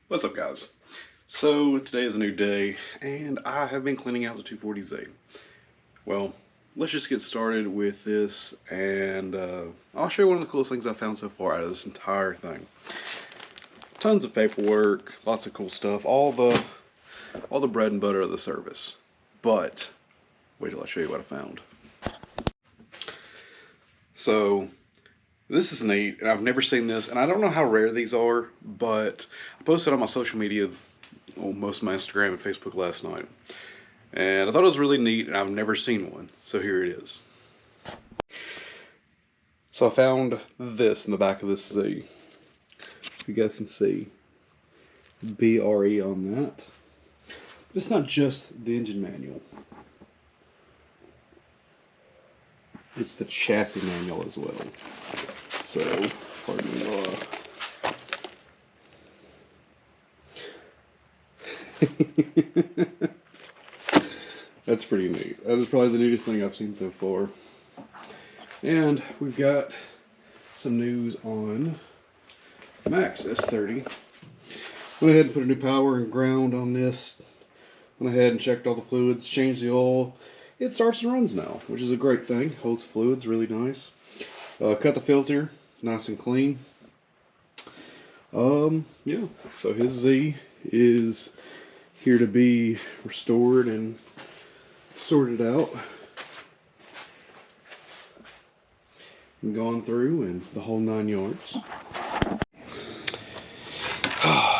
What's up, guys? So today is a new day and I have been cleaning out the 240Z. Well, let's just get started with this and I'll show you one of the coolest things I've found so far out of this entire thing. Tons of paperwork, lots of cool stuff, all the bread and butter of the service. But wait till I show you what I found. So this is neat, and I've never seen this, and I don't know how rare these are, but I posted on my social media, most of my Instagram and Facebook last night, and I thought it was really neat, and I've never seen one, so here it is. So I found this in the back of this Z. You guys can see BRE on that. But it's not just the engine manual. It's the chassis manual as well. So, pardon me. That's pretty neat. That is probably the neatest thing I've seen so far. And we've got some news on Max S30. Went ahead and put a new power and ground on this. Went ahead and checked all the fluids, changed the oil. It starts and runs now, which is a great thing. Holds fluids really nice. Cut the filter, nice and clean. Yeah, so his Z is here to be restored and sorted out and gone through and the whole 9 yards.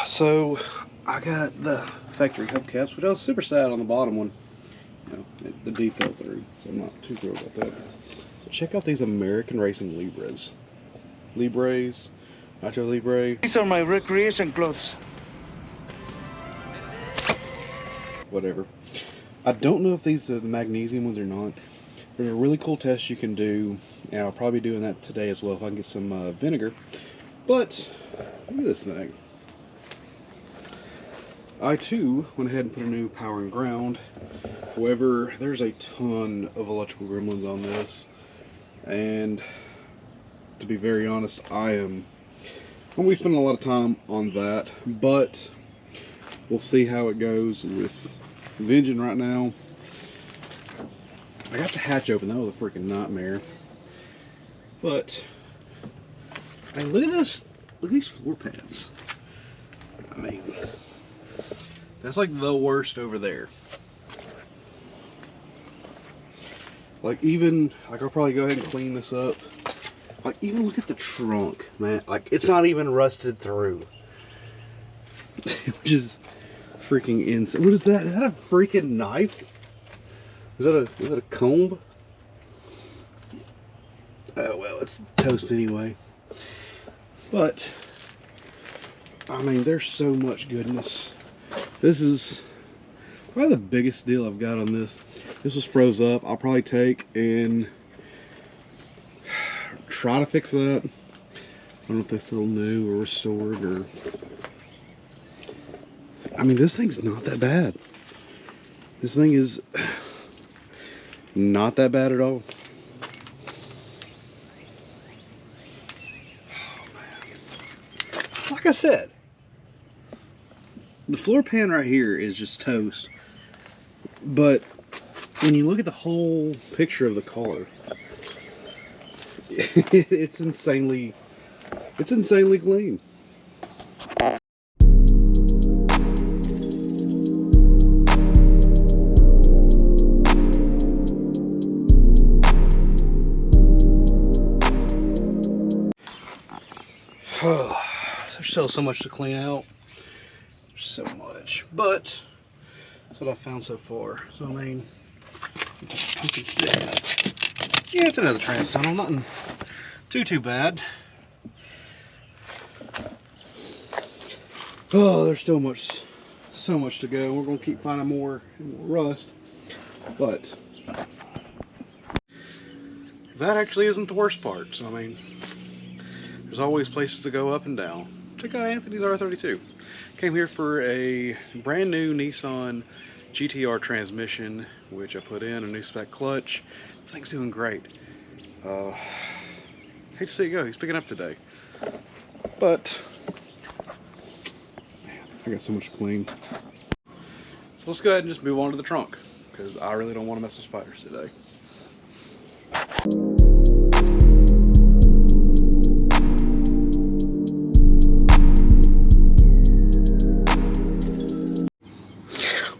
So I got the factory hubcaps, which I was super sad on the bottom one. You know, the D fell through, so I'm not too thrilled about that. But check out these American Racing Libres. Nacho Libre. These are my recreation clothes. Whatever. I don't know if these are the magnesium ones or not. There's a really cool test you can do, and I'll probably be doing that today as well if I can get some vinegar. But look at this thing. I too went ahead and put a new power and ground. However, there's a ton of electrical gremlins on this, and to be very honest, I'm going to be spending a lot of time on that, but we'll see how it goes with the engine right now. I got the hatch open. That was a freaking nightmare. But I mean, look at this. Look at these floor pads. I mean, that's like the worst over there. Like, even, like, I'll probably go ahead and clean this up. Like, even look at the trunk, man. Like, it's not even rusted through. Which is freaking insane. What is that? Is that a freaking knife? Is that a comb? Oh, well, it's toast anyway. But, I mean, there's so much goodness. This is probably the biggest deal I've got on this. This was froze up. I'll probably take and try to fix that. I don't know if that's still new or restored or... I mean, this thing's not that bad. This thing is not that bad at all. Oh, man. Like I said, the floor pan right here is just toast. But when you look at the whole picture of the car, it's insanely clean. Oh, there's still so much to clean out. There's so much, but that's what I've found so far. So I mean, yeah, it's another trans tunnel, nothing too bad. Oh, there's still so much to go. We're gonna keep finding more and more rust, but that actually isn't the worst part. So I mean, there's always places to go up and down. Check out Anthony's R32. Came here for a brand new Nissan GTR transmission, which I put in a new spec clutch. The thing's doing great. Hate to see it go. He's picking up today, but man, I got so much to clean. So let's go ahead and just move on to the trunk, because I really don't want to mess with spiders today.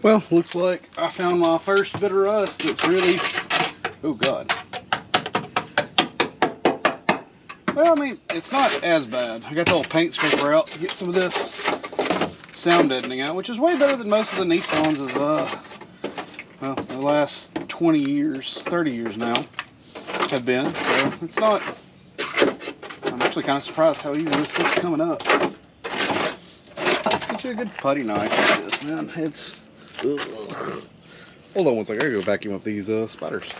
Well, looks like I found my first bit of rust that's really, oh God. Well, I mean, it's not as bad. I got the old paint scraper out to get some of this sound deadening out, which is way better than most of the Nissans of, well, the last 20 years, 30 years now have been. So it's not, I'm actually kind of surprised how easy this keeps coming up. Get you a good putty knife like this, man. It's, ugh. Hold on one second, I gotta go vacuum up these spiders.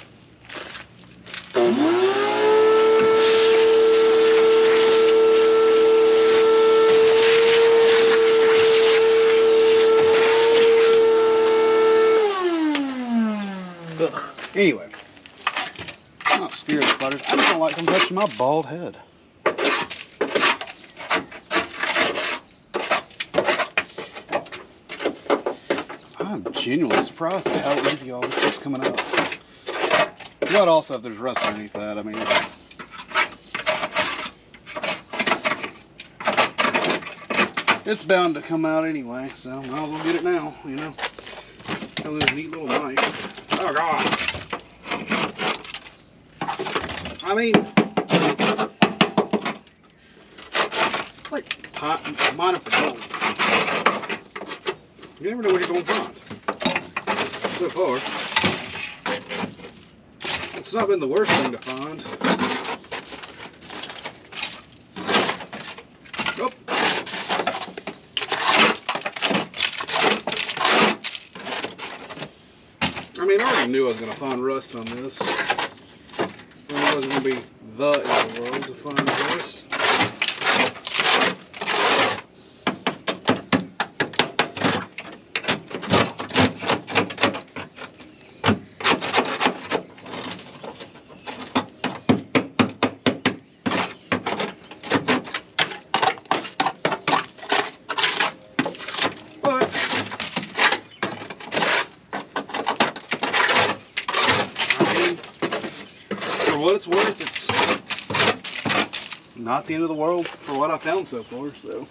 Ugh. Anyway, I'm not scared of spiders. I just don't like them touching my bald head. I'm genuinely surprised at how easy all this stuff's coming up. But also, if there's rust underneath that, I mean, it's bound to come out anyway, so might as well get it now, you know. Oh, there's a neat little knife. Oh, God. I mean, it's like mining for gold. You never know what you're going to find. So far, it's not been the worst thing to find. Nope. I mean, I already knew I was going to find rust on this. It wasn't going to be the end of the world to find rust. For what it's worth, it's not the end of the world for what I found so far, so.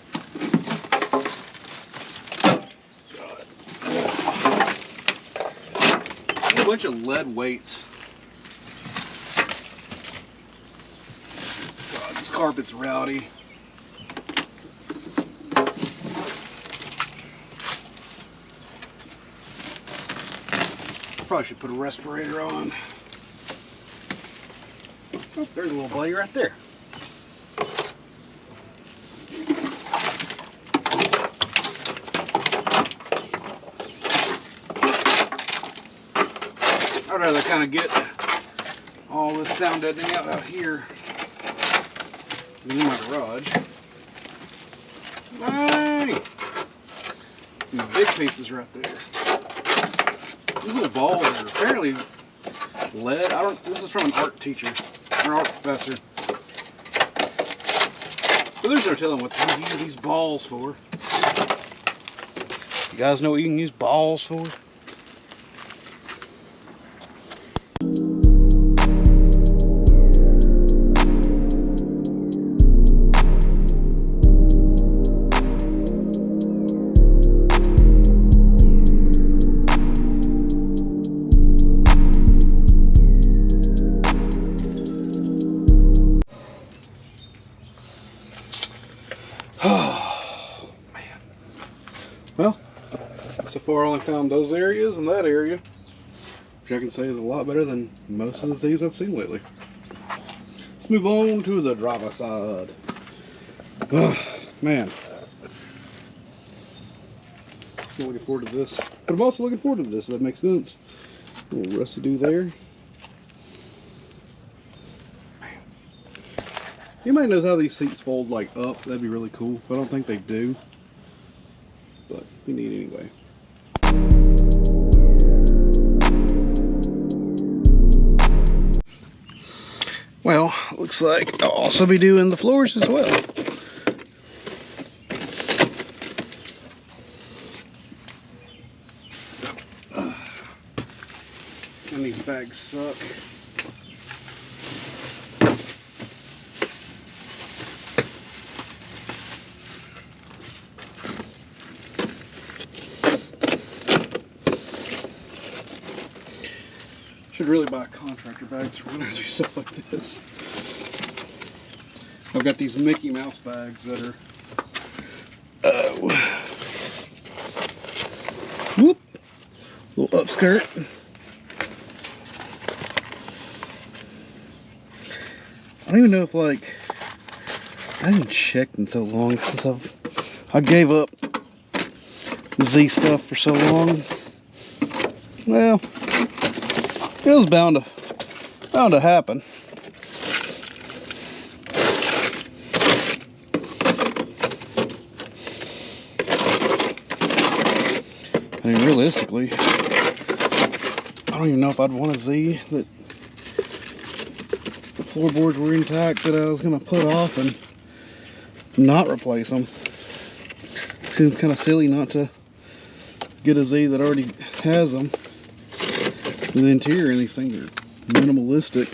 A bunch of lead weights. God, this carpet's rowdy. Probably should put a respirator on. Oh, there's a little buddy right there. I'd rather kind of get all this sound deadening out here than in my garage. Hey! These big pieces right there. These little balls are apparently lead. This is from an art teacher. An art professor. But there's no telling what to use these balls for. You guys know what you can use balls for? Oh, man. Well, so far I only found those areas and that area, which I can say is a lot better than most of the things I've seen lately. Let's move on to the driver's side. Oh, man. I'm looking forward to this. But I'm also looking forward to this, if that makes sense. A little rusty do there. Anybody knows how these seats fold like up? That'd be really cool. But I don't think they do. But we need it anyway. Well, looks like I'll also be doing the floors as well. And these bags suck. Should really buy contractor bags if we're gonna do stuff like this. I've got these Mickey Mouse bags that are whoop, little upskirt. I don't even know if I haven't checked in so long since I gave up Z stuff for so long. Well, it was bound to happen. I mean, realistically, I don't even know if I'd want a Z that the floorboards were intact that I was going to put off and not replace them. Seems kind of silly not to get a Z that already has them. The interior in these things are minimalistic,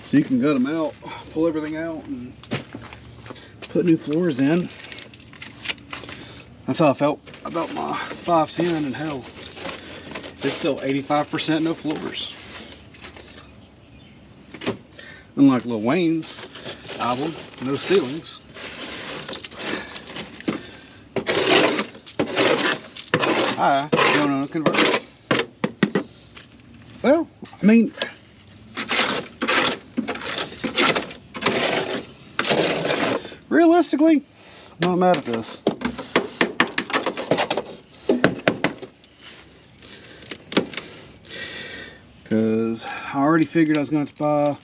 so you can gut them out, pull everything out, and put new floors in. That's how I felt about my 510, and hell, it's still 85% no floors. Unlike Lil Wayne's album, no ceilings. I don't own a converter. Well, I mean, realistically, I'm not mad at this. Because I already figured I was going to buy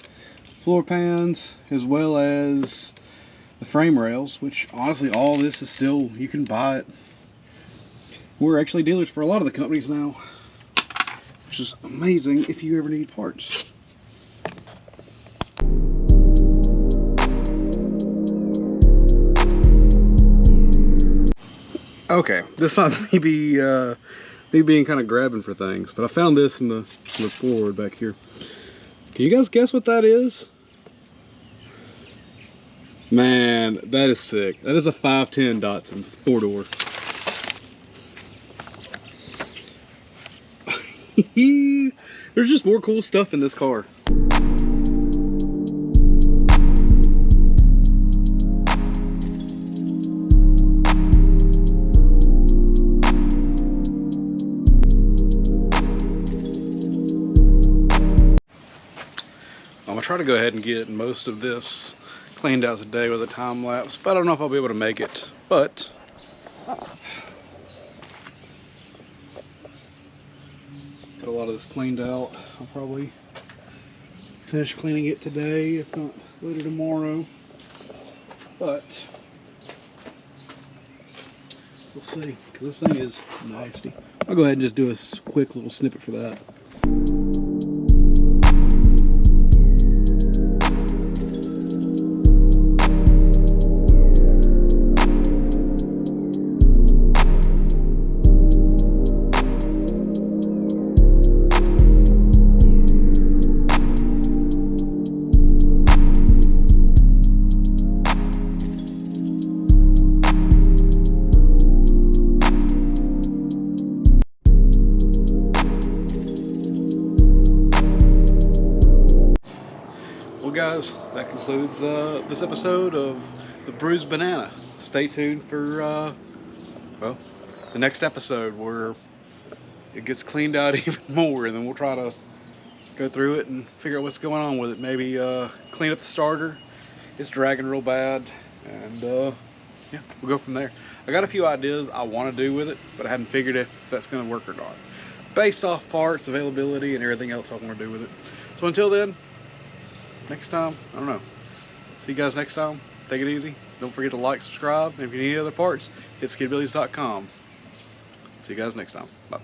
floor pans as well as the frame rails, which honestly all this is still, you can buy it. We're actually dealers for a lot of the companies now, which is amazing if you ever need parts. Okay, this might be me being kind of grabbing for things, but I found this in the Ford back here. Can you guys guess what that is? Man, that is sick. That is a 510 Datsun 4-door. There's just more cool stuff in this car. I'm gonna try to go ahead and get most of this cleaned out today with a time lapse, but I don't know if I'll be able to make it. But got a lot of this cleaned out. I'll probably finish cleaning it today, if not later tomorrow. But we'll see, because this thing is nasty. I'll go ahead and just do a quick little snippet for that. Well guys, that concludes this episode of the Bruised Banana. Stay tuned for well, the next episode where it gets cleaned out even more, and then we'll try to go through it and figure out what's going on with it. Maybe clean up the starter. It's dragging real bad, and yeah, we'll go from there. I got a few ideas I want to do with it, but I haven't figured if that's going to work or not, based off parts, availability, and everything else I want to do with it. So until then, next time, I don't know. See you guys next time. Take it easy. Don't forget to like, subscribe, and if you need any other parts, hit skidbillies.com. See you guys next time. Bye.